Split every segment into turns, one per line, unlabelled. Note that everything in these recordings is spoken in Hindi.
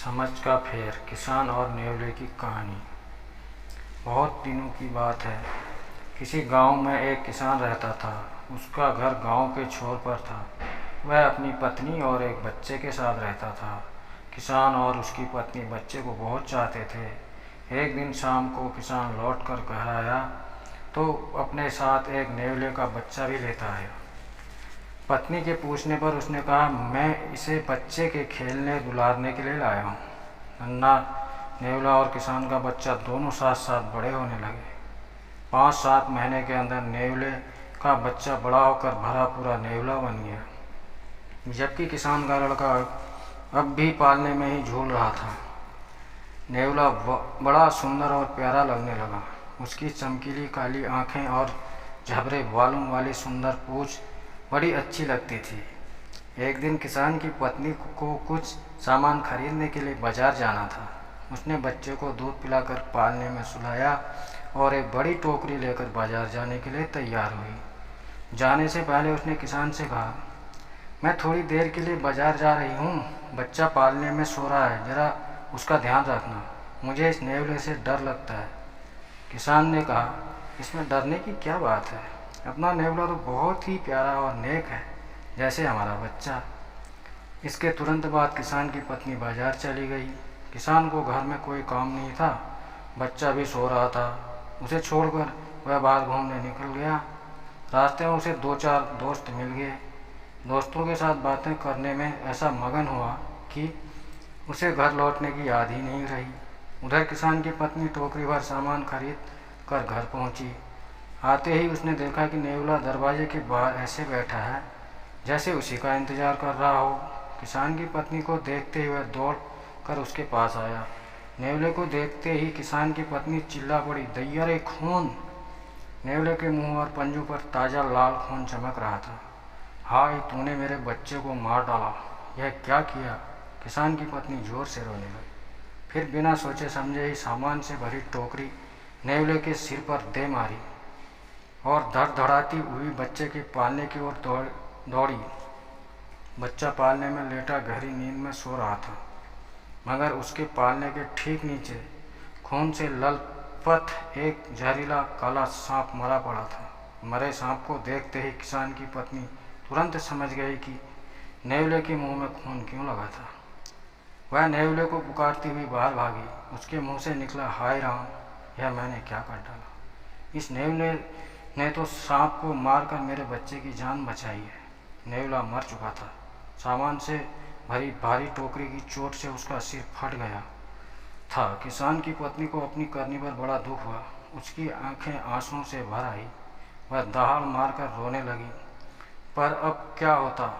समझ का फेर, किसान और नेवले की कहानी। बहुत दिनों की बात है। किसी गांव में एक किसान रहता था। उसका घर गांव के छोर पर था। वह अपनी पत्नी और एक बच्चे के साथ रहता था। किसान और उसकी पत्नी बच्चे को बहुत चाहते थे। एक दिन शाम को किसान लौट कर घर आया तो अपने साथ एक नेवले का बच्चा भी लेता आया। पत्नी के पूछने पर उसने कहा, मैं इसे बच्चे के खेलने दुलारने के लिए लाया हूँ। नन्हा नेवला और किसान का बच्चा दोनों साथ साथ बड़े होने लगे। 5-7 महीने के अंदर नेवले का बच्चा बड़ा होकर भरा पूरा नेवला बन गया, जबकि किसान का लड़का अब भी पालने में ही झूल रहा था। नेवला बड़ा सुंदर और प्यारा लगने लगा। उसकी चमकीली काली आंखें और झबरे बालों वाली सुंदर पूंछ बड़ी अच्छी लगती थी। एक दिन किसान की पत्नी को कुछ सामान खरीदने के लिए बाजार जाना था। उसने बच्चे को दूध पिलाकर पालने में सुलाया और एक बड़ी टोकरी लेकर बाजार जाने के लिए तैयार हुई। जाने से पहले उसने किसान से कहा, मैं थोड़ी देर के लिए बाजार जा रही हूँ, बच्चा पालने में सो रहा है, ज़रा उसका ध्यान रखना, मुझे इस नेवले से डर लगता है। किसान ने कहा, इसमें डरने की क्या बात है, अपना नेवला तो बहुत ही प्यारा और नेक है, जैसे हमारा बच्चा। इसके तुरंत बाद किसान की पत्नी बाजार चली गई। किसान को घर में कोई काम नहीं था, बच्चा भी सो रहा था। उसे छोड़कर वह बाहर घूमने निकल गया। रास्ते में उसे 2-4 दोस्त मिल गए। दोस्तों के साथ बातें करने में ऐसा मगन हुआ कि उसे घर लौटने की याद ही नहीं रही। उधर किसान की पत्नी टोकरी भर सामान खरीद कर घर पहुंची। आते ही उसने देखा कि नेवला दरवाजे के बाहर ऐसे बैठा है जैसे उसी का इंतजार कर रहा हो। किसान की पत्नी को देखते ही वह दौड़ कर उसके पास आया। नेवले को देखते ही किसान की पत्नी चिल्ला पड़ी, दैया खून! नेवले के मुंह और पंजों पर ताज़ा लाल खून चमक रहा था। हाय, तूने मेरे बच्चे को मार डाला, यह क्या किया? किसान की पत्नी जोर से रोने लगी। फिर बिना सोचे समझे ही सामान से भरी टोकरी नेवले के सिर पर दे मारी और धड़धड़ाती हुई बच्चे के पालने की ओर दौड़ी। बच्चा पालने में लेटा गहरी नींद में सो रहा था, मगर उसके पालने के ठीक नीचे खून से लथपथ एक जहरीला काला सांप मरा पड़ा था। मरे सांप को देखते ही किसान की पत्नी तुरंत समझ गई कि नेवले के मुंह में खून क्यों लगा था। वह नेवले को पुकारती हुई बाहर भागी। उसके मुंह से निकला, हाय राम, यह मैंने क्या कर डाला। इस नेवले ने तो सांप को मारकर मेरे बच्चे की जान बचाई है। नेवला मर चुका था। सामान से भरी भारी टोकरी की चोट से उसका सिर फट गया था। किसान की पत्नी को अपनी करनी पर बड़ा दुख हुआ। उसकी आंखें आंसुओं से भर आई। वह दहाड़ मारकर रोने लगी। पर अब क्या होता,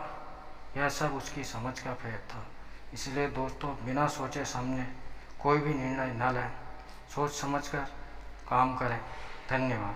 यह सब उसकी समझ का फेर था। इसलिए दोस्तों, बिना सोचे समझे कोई भी निर्णय न लें, सोच समझकर काम करें। धन्यवाद।